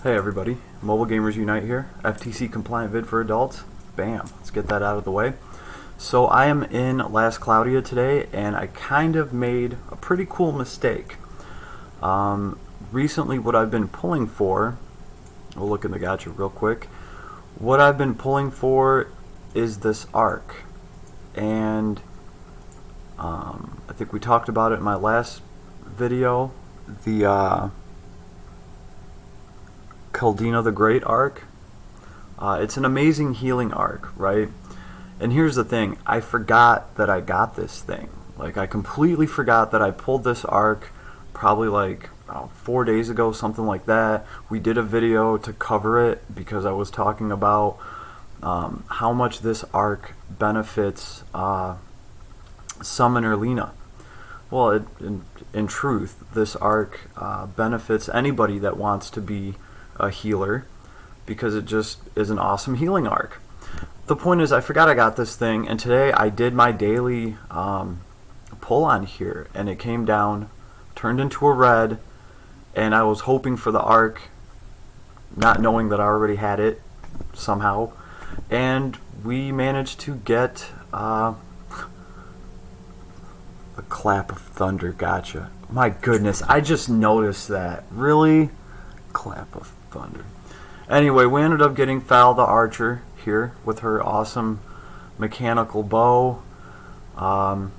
Hey everybody, Mobile Gamers Unite here, FTC compliant vid for adults. Bam, let's get that out of the way. So I am in Last Cloudia today, and I kind of made a pretty cool mistake. Recently what I've been pulling for, we'll look in the gacha real quick, what I've been pulling for is this arc. And I think we talked about it in my last video, the Cloudia the Great arc. It's an amazing healing arc, right? And here's the thing, I forgot that I got this thing. Like, I completely forgot that I pulled this arc probably like 4 days ago, something like that. We did a video to cover it because I was talking about how much this arc benefits Summoner Lena. Well, in truth, this arc benefits anybody that wants to be a healer, because it just is an awesome healing arc. The point is, I forgot I got this thing, and today I did my daily pull on here, and it came down, turned into a red, and I was hoping for the arc, not knowing that I already had it somehow, and we managed to get the Clap of Thunder gacha. My goodness, I just noticed that. Really? Clap of Thunder. Anyway, we ended up getting Phal the Archer here with her awesome mechanical bow. I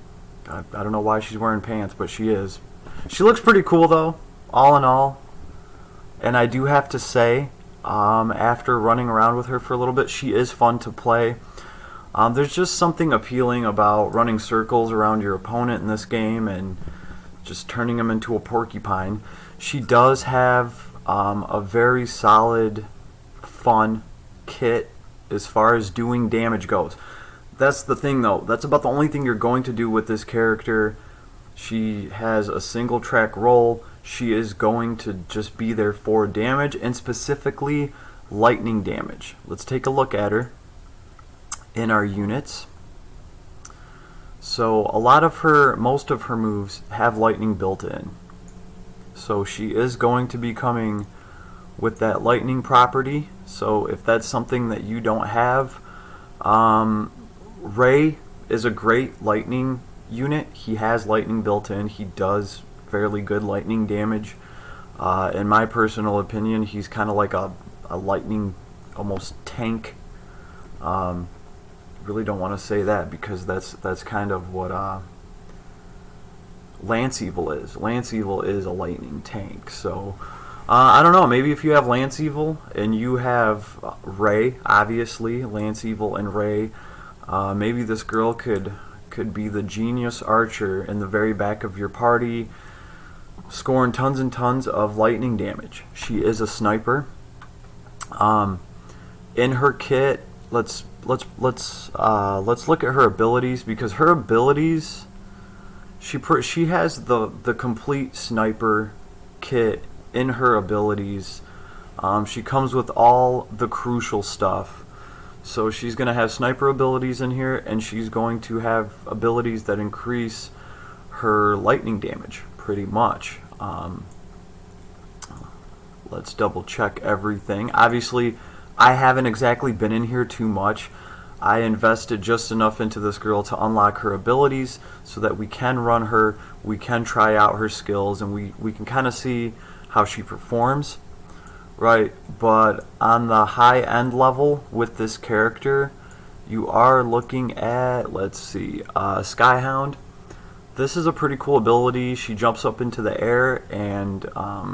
don't know why she's wearing pants, but she is. She looks pretty cool though, all in all. And I do have to say, after running around with her for a little bit, she is fun to play. There's just something appealing about running circles around your opponent in this game and just turning him into a porcupine. She does have a very solid, fun kit as far as doing damage goes. That's the thing though, that's about the only thing you're going to do with this character. She has a single track roll. She is going to just be there for damage, and specifically lightning damage. Let's take a look at her in our units. So most of her moves have lightning built in. So she is going to be coming with that lightning property. So if that's something that you don't have, Ray is a great lightning unit. He has lightning built in. He does fairly good lightning damage. In my personal opinion, he's kind of like a lightning almost tank. Really don't want to say that, because that's kind of what Lance Evil is. Lance Evil is a lightning tank. So I don't know, maybe if you have Lance Evil and you have Ray, obviously Lance Evil and Ray, maybe this girl could be the genius archer in the very back of your party, scoring tons and tons of lightning damage. She is a sniper. In her kit, let's look at her abilities, because her abilities, she has the complete sniper kit in her abilities. She comes with all the crucial stuff. So she's going to have sniper abilities in here, and she's going to have abilities that increase her lightning damage pretty much. Let's double check everything. Obviously, I haven't exactly been in here too much. I invested just enough into this girl to unlock her abilities so that we can run her, we can try out her skills, and we can kind of see how she performs, right? But on the high end level with this character, you are looking at, let's see, Skyhound. This is a pretty cool ability. She jumps up into the air and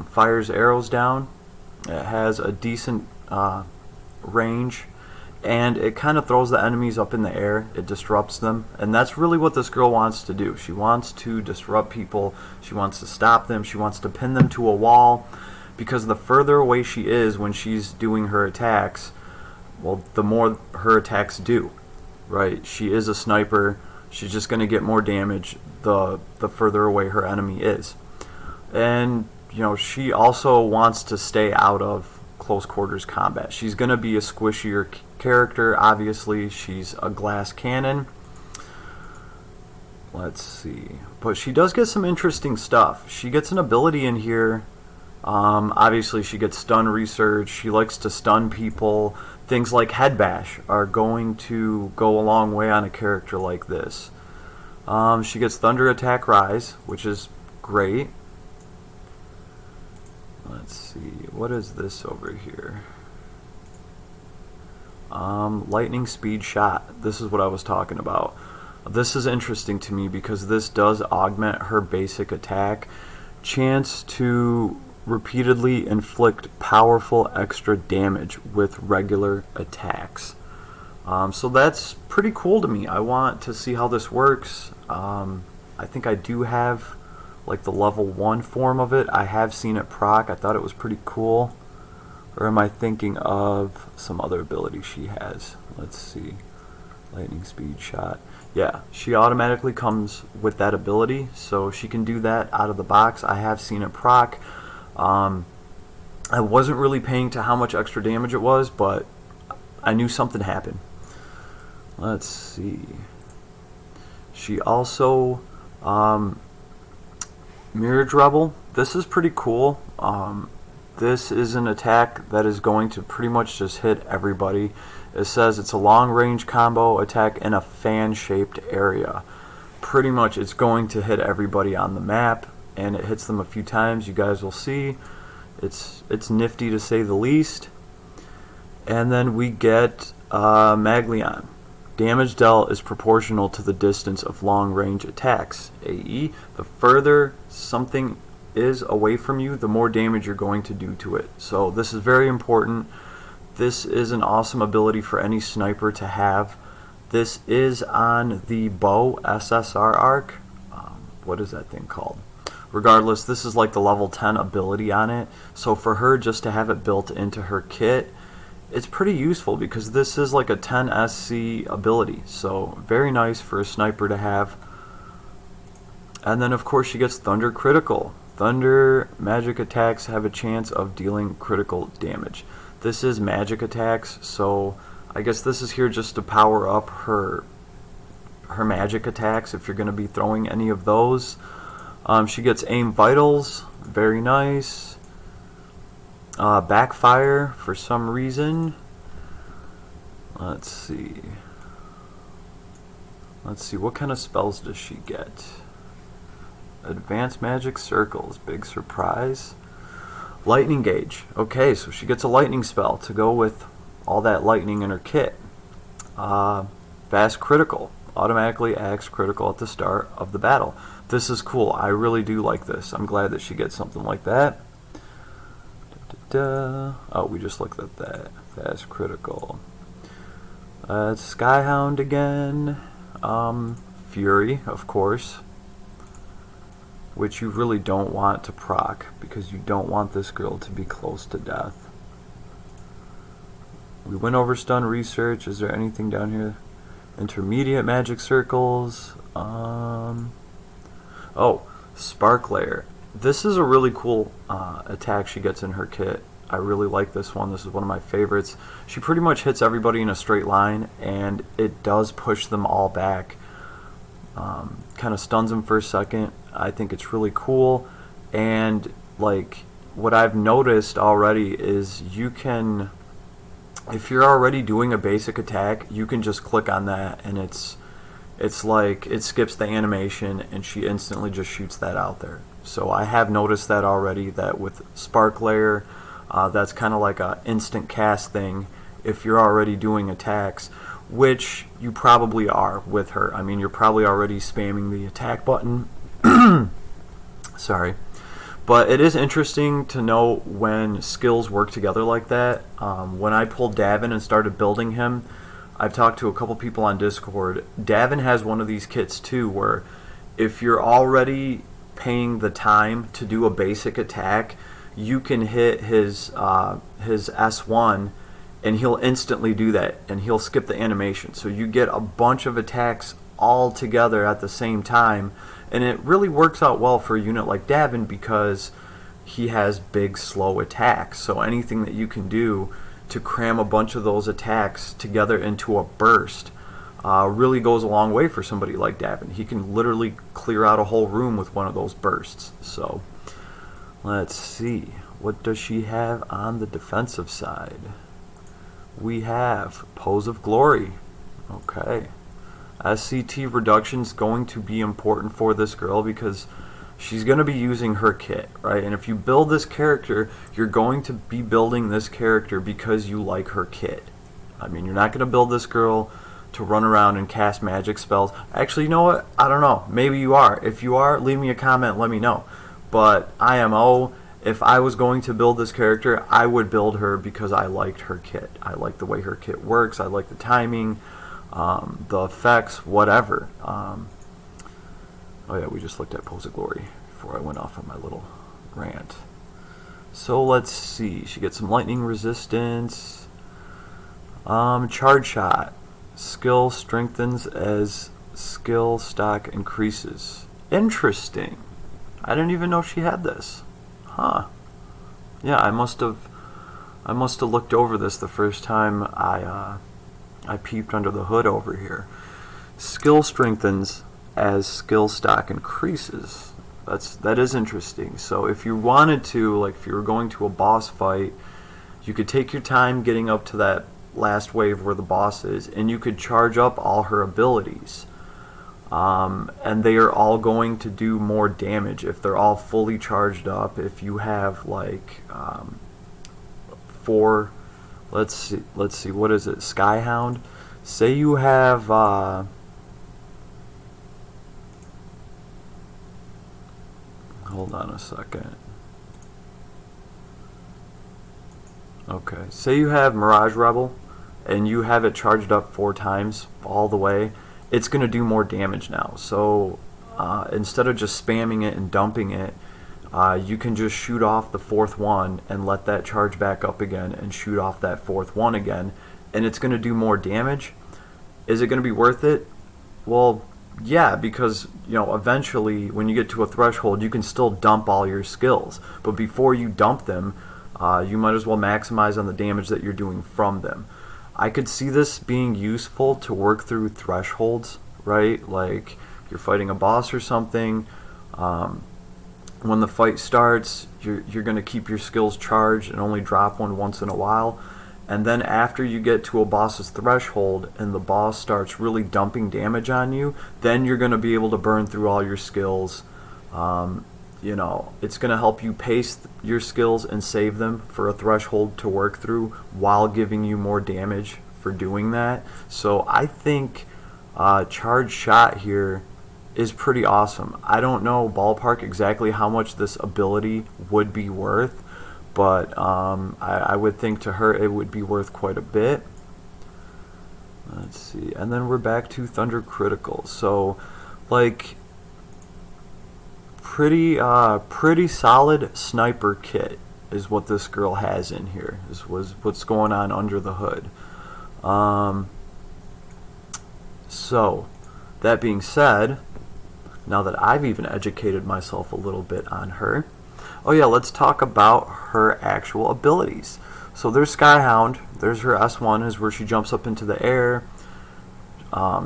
fires arrows down. It has a decent range, and it kind of throws the enemies up in the air. It disrupts them, and that's really what this girl wants to do. She wants to disrupt people. She wants to stop them. She wants to pin them to a wall, because the further away she is when she's doing her attacks, well, the more her attacks do, right? She is a sniper. She's just going to get more damage the further away her enemy is. And you know, she also wants to stay out of close quarters combat. She's going to be a squishier character. Obviously, she's a glass cannon. Let's see. But she does get some interesting stuff. She gets an ability in here Obviously, she gets stun research. She likes to stun people. Things like head bash are going to go a long way on a character like this. She gets thunder attack rise, which is great. Let's see, what is this over here? Lightning speed shot. This is what I was talking about. This is interesting to me because this does augment her basic attack. Chance to repeatedly inflict powerful extra damage with regular attacks. So that's pretty cool to me. I want to see how this works. I think I do have like the level 1 form of it. I have seen it proc. I thought it was pretty cool. Or am I thinking of some other ability she has? Let's see. Lightning speed shot. Yeah, she automatically comes with that ability, so she can do that out of the box. I have seen it proc. I wasn't really paying to how much extra damage it was, but I knew something happened. Let's see. She also Mirage Rebel. This is pretty cool. This is an attack that is going to pretty much just hit everybody. It says it's a long range combo attack in a fan shaped area. Pretty much it's going to hit everybody on the map, and it hits them a few times. You guys will see. It's nifty to say the least. And then we get Maglion. Damage dealt is proportional to the distance of long range attacks. AE, the further something is away from you, the more damage you're going to do to it. So this is very important. This is an awesome ability for any sniper to have. This is on the bow SSR arc. What is that thing called? Regardless, this is like the level 10 ability on it. So for her just to have it built into her kit, it's pretty useful because this is like a 10 SC ability. So very nice for a sniper to have. And then of course she gets Thunder Critical. Thunder magic attacks have a chance of dealing critical damage. This is magic attacks, so I guess this is here just to power up her magic attacks if you're going to be throwing any of those. She gets Aim Vitals, very nice. Backfire for some reason. Let's see, what kind of spells does she get? Advanced Magic Circles, big surprise. Lightning Gauge. Okay, so she gets a lightning spell to go with all that lightning in her kit. Fast Critical. Automatically acts critical at the start of the battle. This is cool. I really do like this. I'm glad that she gets something like that. Oh, we just looked at that. Fast Critical. Skyhound again. Fury, of course, which you really don't want to proc because you don't want this girl to be close to death. We went over stun research. Is there anything down here? Intermediate magic circles. Oh, Spark Layer. This is a really cool attack she gets in her kit. I really like this one. This is one of my favorites. She pretty much hits everybody in a straight line, and it does push them all back. Kind of stuns them for a second. I think it's really cool. And like what I've noticed already is you can, if you're already doing a basic attack, you can just click on that and it's like it skips the animation and she instantly just shoots that out there. So I have noticed that already, that with Spark Layer, that's kind of like a instant cast thing if you're already doing attacks, which you probably are with her. I mean, you're probably already spamming the attack button. Sorry. But it is interesting to know when skills work together like that. When I pulled Davin and started building him, I've talked to a couple people on Discord. Davin has one of these kits too, where if you're already paying the time to do a basic attack, you can hit his S1 and he'll instantly do that and he'll skip the animation. So you get a bunch of attacks all together at the same time, and it really works out well for a unit like Davin because he has big slow attacks. So anything that you can do to cram a bunch of those attacks together into a burst really goes a long way for somebody like Davin. He can literally clear out a whole room with one of those bursts. So let's see, What does she have on the defensive side? We have Pose of Glory. Okay. SCT reduction is going to be important for this girl because she's going to be using her kit, right? And if you build this character, you're going to be building this character because you like her kit. I mean, you're not going to build this girl to run around and cast magic spells. Actually, you know what? I don't know. Maybe you are. If you are, leave me a comment, let me know. But IMO, if I was going to build this character, I would build her because I liked her kit. I like the way her kit works. I like the timing, the effects, whatever. Oh yeah, we just looked at Pose of Glory before I went off on my little rant. So let's see. She gets some lightning resistance. Charge shot. Skill strengthens as skill stock increases. Interesting. I didn't even know she had this. Huh. Yeah, I must have looked over this the first time I peeped under the hood over here. Skill strengthens as skill stock increases. That is interesting. So if you wanted to, like if you were going to a boss fight, you could take your time getting up to that last wave where the boss is, and you could charge up all her abilities. And they are all going to do more damage if they're all fully charged up. If you have like 4, let's see, what is it? Skyhound. Say you have hold on a second. Okay, say you have Mirage Rebel and you have it charged up 4 times all the way. It's going to do more damage now. So instead of just spamming it and dumping it, you can just shoot off the 4th one and let that charge back up again and shoot off that 4th one again, and it's going to do more damage. Is it going to be worth it? Well, yeah, because eventually when you get to a threshold, you can still dump all your skills, but before you dump them, you might as well maximize on the damage that you're doing from them. I could see this being useful to work through thresholds, right? Like you're fighting a boss or something. When the fight starts, you're going to keep your skills charged and only drop one once in a while. And then after you get to a boss's threshold and the boss starts really dumping damage on you, then you're going to be able to burn through all your skills. It's going to help you pace your skills and save them for a threshold to work through while giving you more damage for doing that. So I think charge shot here is pretty awesome. I don't know ballpark exactly how much this ability would be worth, but I would think to her it would be worth quite a bit. Let's see, and then we're back to Thunder Critical. So like pretty solid sniper kit is what this girl has in here. This was what's going on under the hood. So that being said, now that I've even educated myself a little bit on her, oh yeah, let's talk about her actual abilities. So there's Skyhound. There's her S1, is where she jumps up into the air,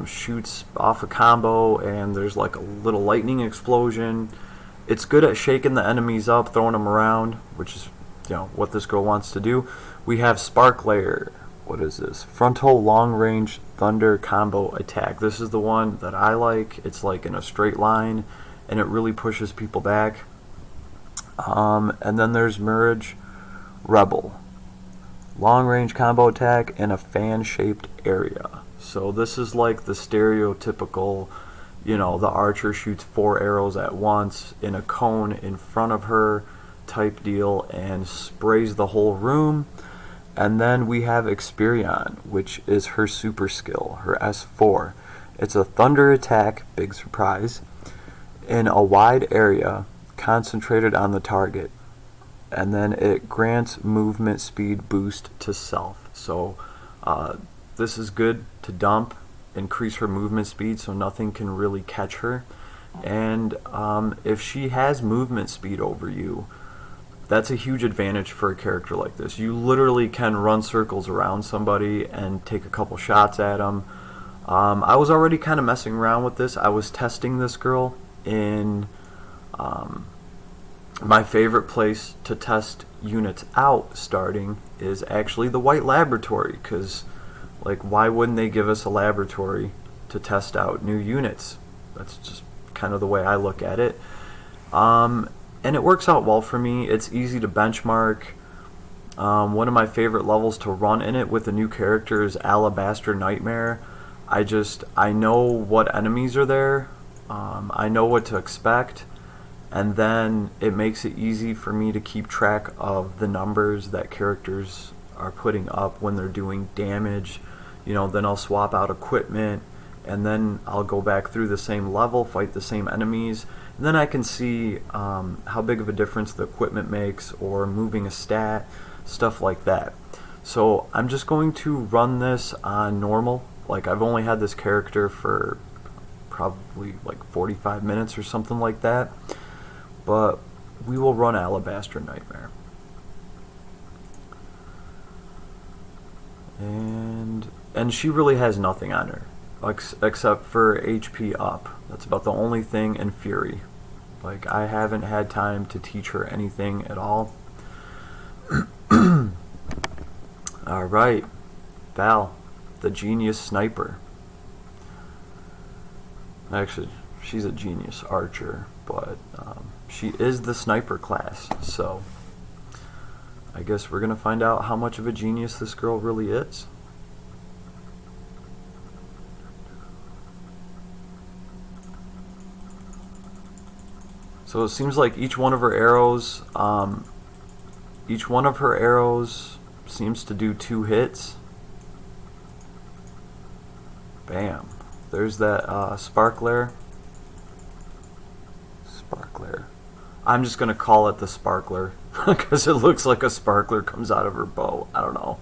shoots off a combo, and there's like a little lightning explosion. It's good at shaking the enemies up, throwing them around, which is what this girl wants to do. We have Spark Layer. What is this? Frontal Long Range Thunder Combo Attack. This is the one that I like. It's like in a straight line, and it really pushes people back. And then there's Mirage Rebel. Long Range Combo Attack in a fan-shaped area. So this is like the stereotypical, the archer shoots 4 arrows at once in a cone in front of her type deal and sprays the whole room. And then we have Experion, which is her super skill, her S4. It's a thunder attack, big surprise, in a wide area concentrated on the target. And then it grants movement speed boost to self. So this is good to dump, increase her movement speed so nothing can really catch her. And if she has movement speed over you, that's a huge advantage for a character like this. You literally can run circles around somebody and take a couple shots at them. I was already kind of messing around with this. I was testing this girl in My favorite place to test units out starting is actually the White Laboratory, because like, why wouldn't they give us a laboratory to test out new units? That's just kind of the way I look at it. And it works out well for me. It's easy to benchmark. One of my favorite levels to run in it with a new character is Alabaster Nightmare. I know what enemies are there. I know what to expect. And then it makes it easy for me to keep track of the numbers that characters are putting up when they're doing damage. Then I'll swap out equipment, and then I'll go back through the same level, fight the same enemies, and then I can see how big of a difference the equipment makes, or moving a stat, stuff like that. So I'm just going to run this on normal. Like, I've only had this character for probably like 45 minutes or something like that, but we will run Alabaster Nightmare. And she really has nothing on her except for HP up. That's about the only thing, and Fury. Like, I haven't had time to teach her anything at all. Alright, Phal, the genius sniper. Actually, she's a genius archer, but she is the sniper class, so I guess we're going to find out how much of a genius this girl really is. So it seems like each one of her arrows seems to do 2 hits. Bam. There's that sparkler. I'm just going to call it the sparkler because it looks like a sparkler comes out of her bow. I don't know.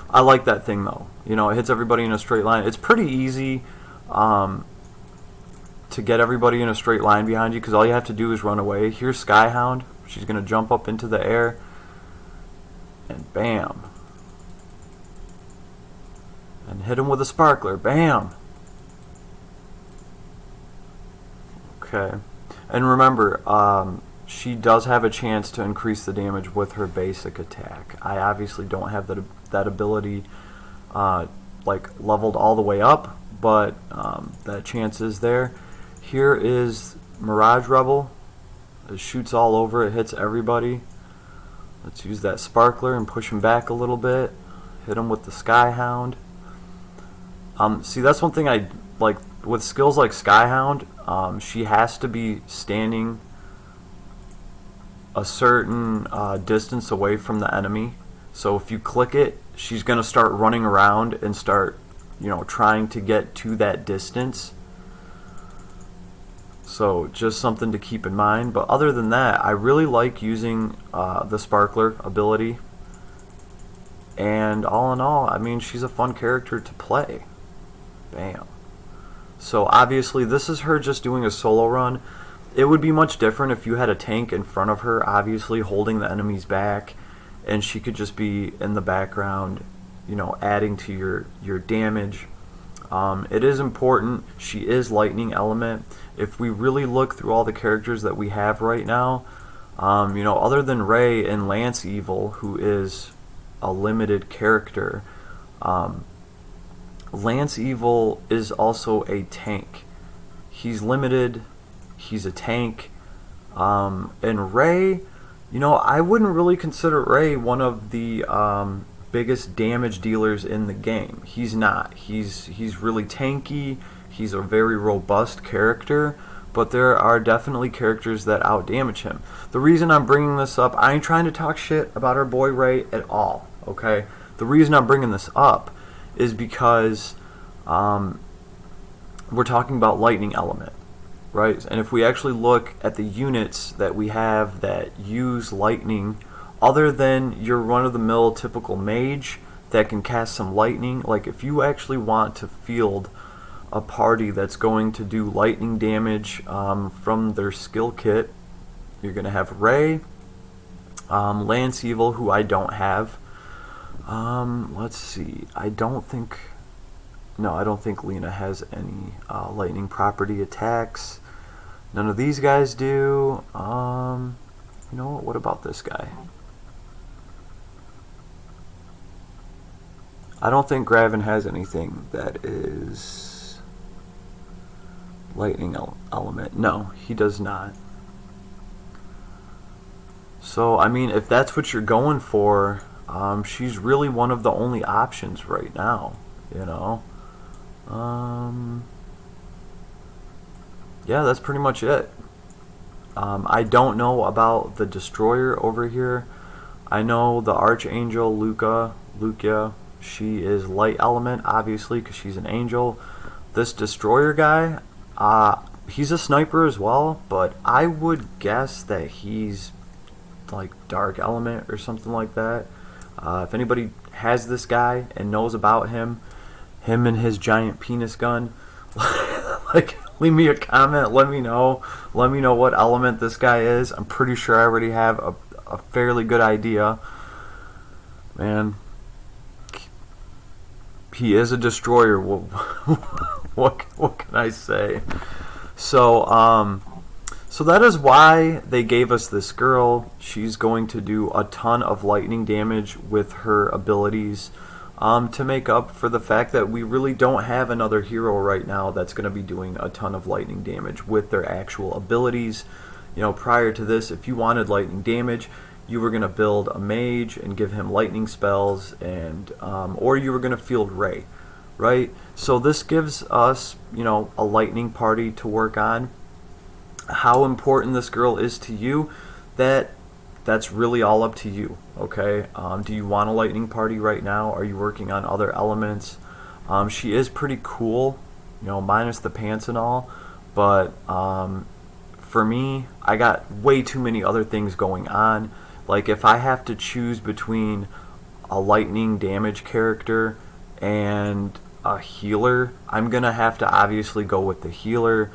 I like that thing though. It hits everybody in a straight line. It's pretty easy to get everybody in a straight line behind you, because all you have to do is run away. Here's Skyhound. She's going to jump up into the air, and bam. And hit him with a sparkler. Bam. Okay. And remember, she does have a chance to increase the damage with her basic attack. I obviously don't have that ability like leveled all the way up, but that chance is there. Here is Mirage Rebel. It shoots all over. It hits everybody. Let's use that sparkler and push him back a little bit. Hit him with the Skyhound. See, that's one thing I like with skills like Skyhound. She has to be standing a certain distance away from the enemy. So if you click it, she's going to start running around and start, trying to get to that distance. So just something to keep in mind. But other than that, I really like using the sparkler ability. And all in all, I mean, she's a fun character to play. Bam. So obviously this is her just doing a solo run. It would be much different if you had a tank in front of her, obviously holding the enemies back, and she could just be in the background, adding to your damage. It is important. She is lightning element. If we really look through all the characters that we have right now, other than Ray and Lance Evil, who is a limited character, Lance Evil is also a tank. He's limited. He's a tank. And Ray, I wouldn't really consider Ray one of the biggest damage dealers in the game. He's not. He's really tanky. He's a very robust character, but there are definitely characters that outdamage him. The reason I'm bringing this up, I ain't trying to talk shit about our boy Ray at all, okay? The reason I'm bringing this up is because we're talking about lightning element, right? And if we actually look at the units that we have that use lightning, other than your run-of-the-mill typical mage that can cast some lightning, like if you actually want to field a party that's going to do lightning damage from their skill kit, you're going to have Ray, Lance Evil, who I don't have. Let's see. I don't think Lena has any lightning property attacks. None of these guys do. You know what about this guy? I don't think Gravin has anything that is lightning element. No, he does not. So, I mean, if that's what you're going for, she's really one of the only options right now, you know? Yeah, that's pretty much it. I don't know about the Destroyer over here. I know the Archangel, Lucia, she is light element, obviously, because she's an angel. This Destroyer guy, he's a sniper as well, but I would guess that he's like dark element or something like that. If anybody has this guy and knows about him and his giant penis gun, like, leave me a comment. Let me know what element this guy is. I'm pretty sure I already have a fairly good idea. Man, he is a destroyer. What can I say? So that is why they gave us this girl. She's going to do a ton of lightning damage with her abilities, to make up for the fact that we really don't have another hero right now that's going to be doing a ton of lightning damage with their actual abilities. You know, prior to this, if you wanted lightning damage, you were going to build a mage and give him lightning spells, and or you were going to field Ray, right? So this gives us, you know, a lightning party to work on. How important this girl is to you, that's really all up to you, okay? Do you want a lightning party right now? Are you working on other elements? She is pretty cool, you know, minus the pants and all, but for me, I got way too many other things going on. Like, if I have to choose between a lightning damage character and a healer, I'm gonna have to obviously go with the healer.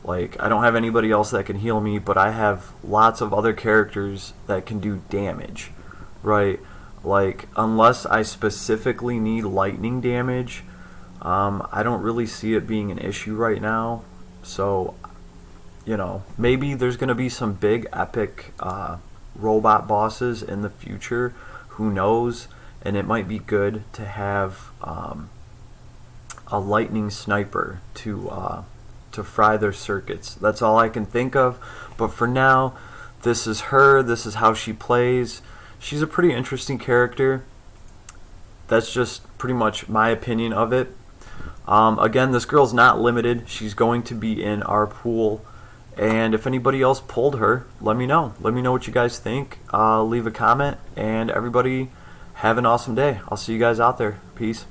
Like, I don't have anybody else that can heal me, but I have lots of other characters that can do damage, right? Like, unless I specifically need lightning damage, I don't really see it being an issue right now. So, you know, maybe there's going to be some big epic robot bosses in the future. Who knows? And it might be good to have a lightning sniper to fry their circuits. That's all I can think of. But for now, this is her. This is how she plays. She's a pretty interesting character. That's just pretty much my opinion of it. Again, this girl's not limited. She's going to be in our pool. And if anybody else pulled her, let me know. Let me know what you guys think. Leave a comment. And everybody, have an awesome day. I'll see you guys out there. Peace.